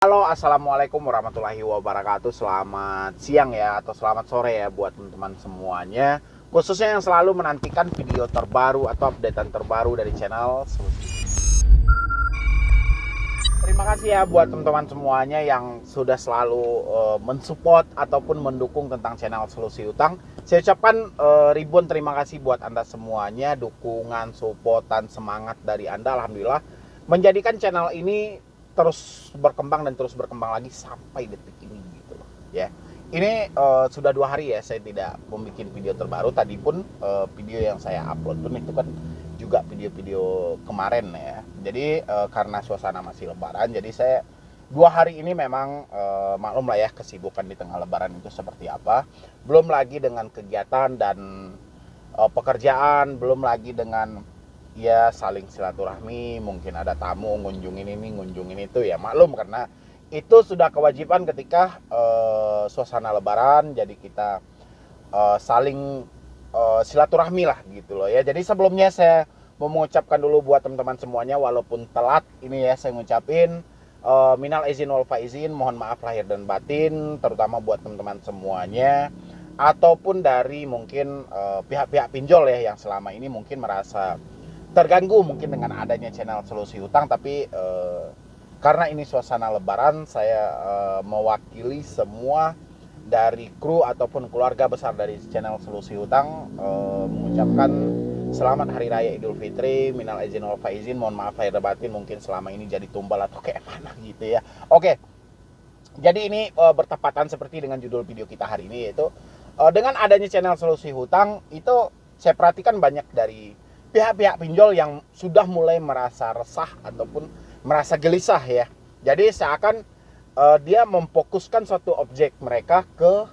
Halo, assalamualaikum warahmatullahi wabarakatuh. Selamat siang ya, atau selamat sore ya buat teman-teman semuanya. Khususnya yang selalu menantikan video terbaru atau updatean terbaru dari channel Solusi. Terima kasih ya buat teman-teman semuanya yang sudah selalu mensupport ataupun mendukung tentang channel Solusi Utang. Saya ucapkan ribuan terima kasih buat Anda semuanya, dukungan, supportan, semangat dari Anda. Alhamdulillah menjadikan channel ini terus berkembang dan terus berkembang lagi sampai detik ini gitu loh ya. Ini sudah 2 hari ya saya tidak membuat video terbaru. Tadi pun video yang saya upload pun itu kan juga video-video kemarin ya. Jadi karena suasana masih lebaran, jadi saya 2 hari ini memang maklum lah ya, kesibukan di tengah lebaran itu seperti apa. Belum lagi dengan kegiatan dan pekerjaan, belum lagi dengan ya saling silaturahmi, mungkin ada tamu ngunjungin ini ngunjungin itu ya, maklum karena itu sudah kewajiban ketika suasana lebaran. Jadi kita saling silaturahmi lah gitu loh ya. Jadi sebelumnya saya mau mengucapkan dulu buat teman-teman semuanya, walaupun telat ini ya, saya ngucapin minal izin wal faizin, mohon maaf lahir dan batin, terutama buat teman-teman semuanya ataupun dari mungkin pihak-pihak pinjol ya yang selama ini mungkin merasa terganggu mungkin dengan adanya channel Solusi Utang. Tapi karena ini suasana lebaran, saya mewakili semua dari kru ataupun keluarga besar dari channel Solusi Utang mengucapkan selamat Hari Raya Idul Fitri, minal izin wal faizin, mohon maaf lahir dan batin mungkin selama ini jadi tumbal atau kayak mana gitu ya. Oke, jadi ini bertepatan seperti dengan judul video kita hari ini, yaitu dengan adanya channel Solusi Hutang itu saya perhatikan banyak dari pihak-pihak pinjol yang sudah mulai merasa resah ataupun merasa gelisah ya. Jadi seakan dia memfokuskan suatu objek mereka ke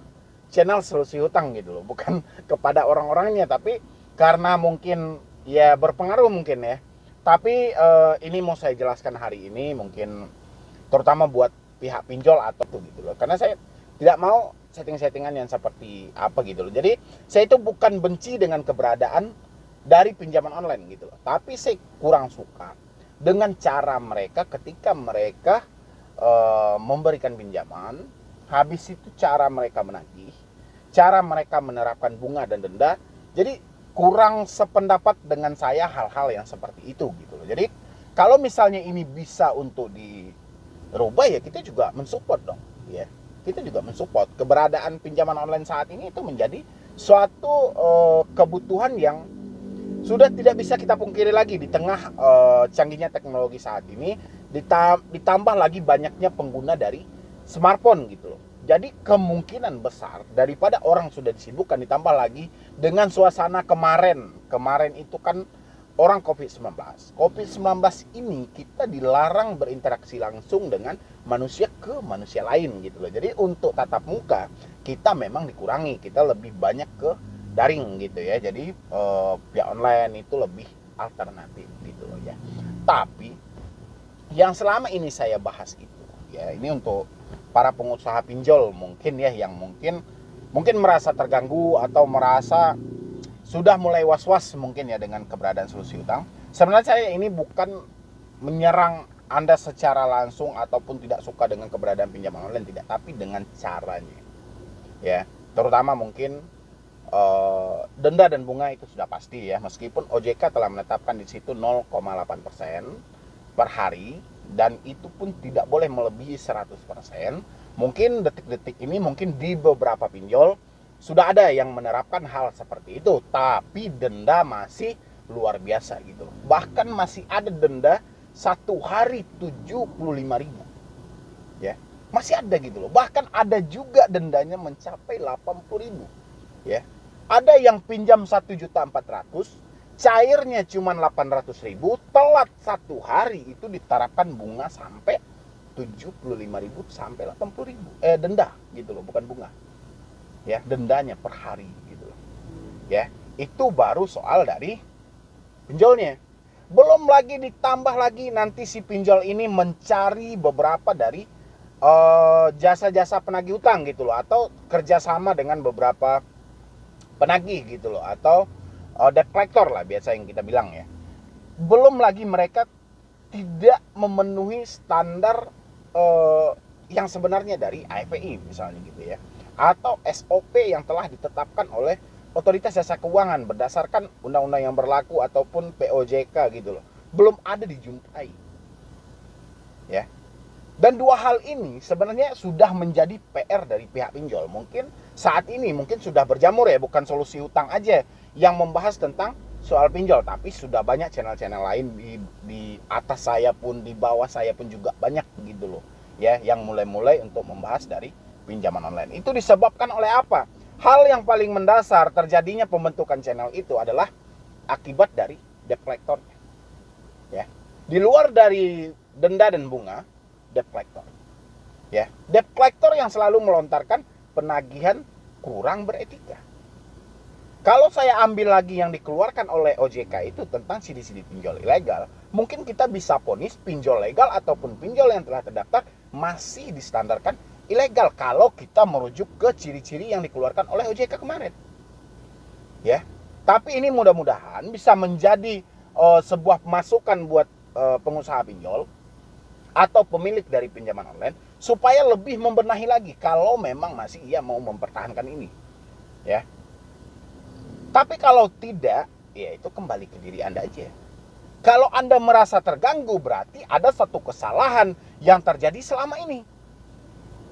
channel Solusi Hutang gitu loh, bukan kepada orang-orangnya, tapi karena mungkin ya berpengaruh mungkin ya. Tapi ini mau saya jelaskan hari ini mungkin terutama buat pihak pinjol atau tuh gitu loh, karena saya tidak mau setting-settingan yang seperti apa gitu loh. Jadi saya itu bukan benci dengan keberadaan dari pinjaman online gitu loh, tapi saya kurang suka dengan cara mereka ketika mereka memberikan pinjaman, habis itu cara mereka menagih, cara mereka menerapkan bunga dan denda. Jadi kurang sependapat dengan saya hal-hal yang seperti itu gitu loh. Jadi kalau misalnya ini bisa untuk dirubah ya, kita juga mensupport dong ya. Kita juga mensupport keberadaan pinjaman online saat ini, itu menjadi suatu kebutuhan yang sudah tidak bisa kita pungkiri lagi di tengah canggihnya teknologi saat ini, ditambah lagi banyaknya pengguna dari smartphone gitu loh. Jadi kemungkinan besar daripada orang sudah disibukkan, ditambah lagi dengan suasana kemarin itu kan orang COVID-19 ini kita dilarang berinteraksi langsung dengan manusia ke manusia lain gitu loh. Jadi untuk tatap muka kita memang dikurangi, kita lebih banyak ke daring gitu ya. Jadi via online itu lebih alternatif gitu loh ya. Tapi yang selama ini saya bahas itu ya, ini untuk para pengusaha pinjol mungkin ya, yang mungkin merasa terganggu atau merasa sudah mulai was-was mungkin ya dengan keberadaan Solusi Utang. Sebenarnya saya ini bukan menyerang Anda secara langsung ataupun tidak suka dengan keberadaan pinjaman online, tidak, tapi dengan caranya ya. Terutama mungkin denda dan bunga itu sudah pasti ya, meskipun OJK telah menetapkan di situ 0,8% per hari, dan itu pun tidak boleh melebihi 100%. Mungkin detik-detik ini mungkin di beberapa pinjol sudah ada yang menerapkan hal seperti itu, tapi denda masih luar biasa gitu. Bahkan masih ada denda 1 hari 75.000 ya, masih ada gitu loh. Bahkan ada juga dendanya mencapai 80.000 ya. Ada yang pinjam 1.400.000, cairnya cuma 800.000, telat 1 hari itu diterapkan bunga sampai 75.000 sampai 80.000. Denda gitu loh, bukan bunga. Ya, dendanya per hari gitu loh. Ya, itu baru soal dari pinjolnya. Belum lagi ditambah lagi nanti si pinjol ini mencari beberapa dari jasa-jasa penagih utang gitu loh, atau kerjasama dengan beberapa penagih gitu loh, atau debt collector lah biasa yang kita bilang ya. Belum lagi mereka tidak memenuhi standar yang sebenarnya dari AFPI misalnya gitu ya, atau SOP yang telah ditetapkan oleh Otoritas Jasa Keuangan berdasarkan undang-undang yang berlaku ataupun POJK gitu loh, belum ada dijumpai ya. Dan dua hal ini sebenarnya sudah menjadi PR dari pihak pinjol. Mungkin saat ini mungkin sudah berjamur ya, bukan solusi utang aja yang membahas tentang soal pinjol, tapi sudah banyak channel-channel lain di atas saya pun, di bawah saya pun juga banyak gitu loh ya, yang mulai-mulai untuk membahas dari pinjaman online. Itu disebabkan oleh apa? Hal yang paling mendasar terjadinya pembentukan channel itu adalah akibat dari debt collector ya. Di luar dari denda dan bunga, debt collector ya, debt collector yang selalu melontarkan penagihan kurang beretika. Kalau saya ambil lagi yang dikeluarkan oleh OJK itu tentang sidi-sidi pinjol ilegal, mungkin kita bisa vonis pinjol legal ataupun pinjol yang telah terdaftar masih distandarkan ilegal kalau kita merujuk ke ciri-ciri yang dikeluarkan oleh OJK kemarin ya. Tapi ini mudah-mudahan bisa menjadi sebuah masukan buat pengusaha pinjol atau pemilik dari pinjaman online supaya lebih membenahi lagi kalau memang masih ia mau mempertahankan ini ya. Tapi kalau tidak, ya itu kembali ke diri Anda aja. Kalau Anda merasa terganggu, berarti ada satu kesalahan yang terjadi selama ini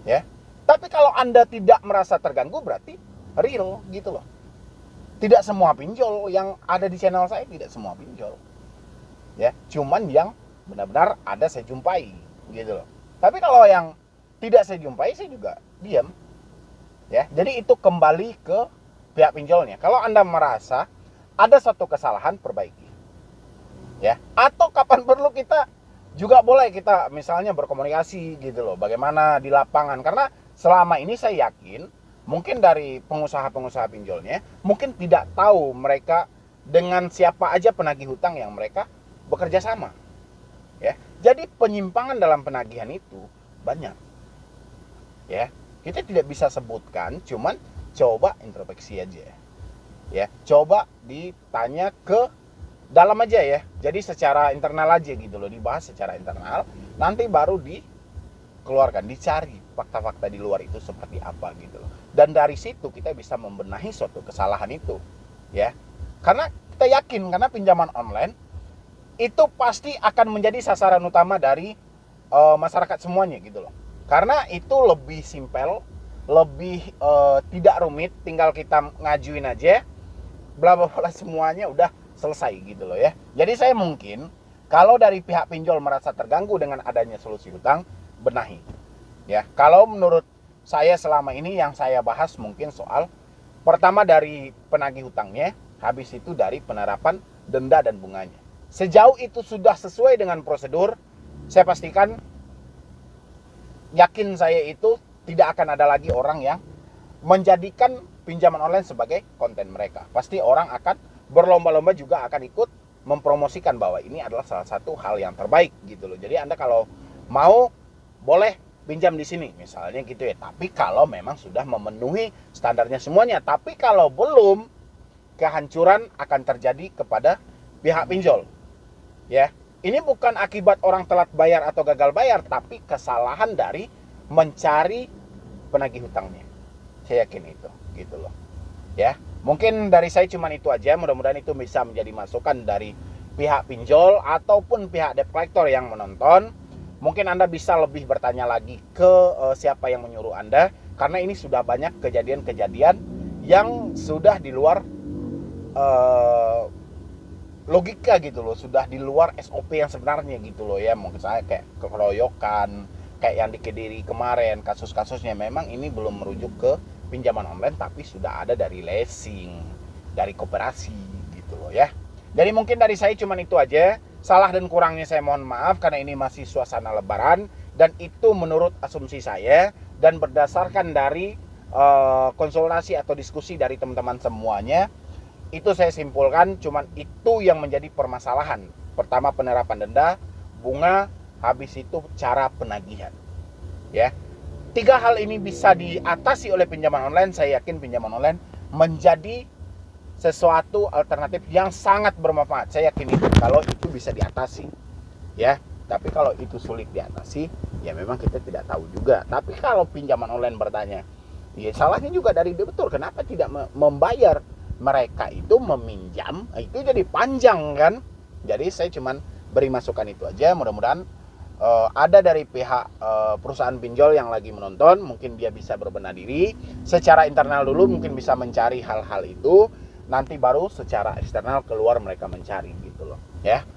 ya. Tapi kalau Anda tidak merasa terganggu, berarti real gitu loh. Tidak semua pinjol yang ada di channel saya, tidak semua pinjol ya, cuman yang benar-benar ada saya jumpai gitu loh. Tapi kalau yang tidak saya jumpai, saya juga diam ya. Jadi itu kembali ke pihak pinjolnya. Kalau Anda merasa ada satu kesalahan, perbaiki ya. Atau kapan perlu kita juga boleh kita misalnya berkomunikasi gitu loh, bagaimana di lapangan. Karena selama ini saya yakin mungkin dari pengusaha-pengusaha pinjolnya mungkin tidak tahu mereka dengan siapa aja penagih hutang yang mereka bekerja sama ya. Jadi penyimpangan dalam penagihan itu banyak ya. Kita tidak bisa sebutkan, cuman coba introspeksi aja ya. Coba ditanya ke dalam aja ya. Jadi secara internal aja gitu loh, dibahas secara internal, nanti baru dikeluarkan, dicari fakta-fakta di luar itu seperti apa gitu loh. Dan dari situ kita bisa membenahi suatu kesalahan itu ya. Karena kita yakin, karena pinjaman online itu pasti akan menjadi sasaran utama dari masyarakat semuanya gitu loh. Karena itu lebih simpel, lebih tidak rumit, tinggal kita ngajuin aja, bla bla bla, semuanya udah selesai gitu loh ya. Jadi saya mungkin kalau dari pihak pinjol merasa terganggu dengan adanya solusi hutang, benahi ya. Kalau menurut saya selama ini yang saya bahas mungkin soal pertama dari penagih hutangnya, habis itu dari penerapan denda dan bunganya. Sejauh itu sudah sesuai dengan prosedur, saya pastikan, yakin saya itu tidak akan ada lagi orang yang menjadikan pinjaman online sebagai konten mereka. Pasti orang akan berlomba-lomba juga akan ikut mempromosikan bahwa ini adalah salah satu hal yang terbaik gitu loh. Jadi Anda kalau mau boleh pinjam di sini misalnya gitu ya. Tapi kalau memang sudah memenuhi standarnya semuanya. Tapi kalau belum, kehancuran akan terjadi kepada pihak pinjol ya. Ini bukan akibat orang telat bayar atau gagal bayar, tapi kesalahan dari mencari penagih hutangnya. Saya yakin itu gitu loh ya. Mungkin dari saya cuman itu aja. Mudah-mudahan itu bisa menjadi masukan dari pihak pinjol ataupun pihak debt collector yang menonton. Mungkin Anda bisa lebih bertanya lagi ke siapa yang menyuruh Anda, karena ini sudah banyak kejadian-kejadian yang sudah di luar logika gitu loh, sudah di luar SOP yang sebenarnya gitu loh ya. Mungkin saya kayak keroyokan, kayak yang di Kediri kemarin, kasus-kasusnya memang ini belum merujuk ke pinjaman online, tapi sudah ada dari leasing, dari koperasi gitu loh ya. Jadi mungkin dari saya cuman itu aja. Salah dan kurangnya saya mohon maaf, karena ini masih suasana lebaran, dan itu menurut asumsi saya dan berdasarkan dari konsultasi atau diskusi dari teman-teman semuanya. Itu saya simpulkan, cuman itu yang menjadi permasalahan. Pertama penerapan denda, bunga, habis itu cara penagihan ya. 3 hal ini bisa diatasi oleh pinjaman online. Saya yakin pinjaman online menjadi sesuatu alternatif yang sangat bermanfaat. Saya yakin itu kalau itu bisa diatasi ya. Tapi kalau itu sulit diatasi, ya memang kita tidak tahu juga. Tapi kalau pinjaman online bertanya, ya salahnya juga dari debitur. Kenapa tidak membayar? Mereka itu meminjam, itu jadi panjang kan. Jadi saya cuman beri masukan itu aja. Mudah-mudahan ada dari pihak perusahaan pinjol yang lagi menonton, mungkin dia bisa berbenah diri secara internal dulu, mungkin bisa mencari hal-hal itu, nanti baru secara eksternal keluar mereka mencari gitu loh ya.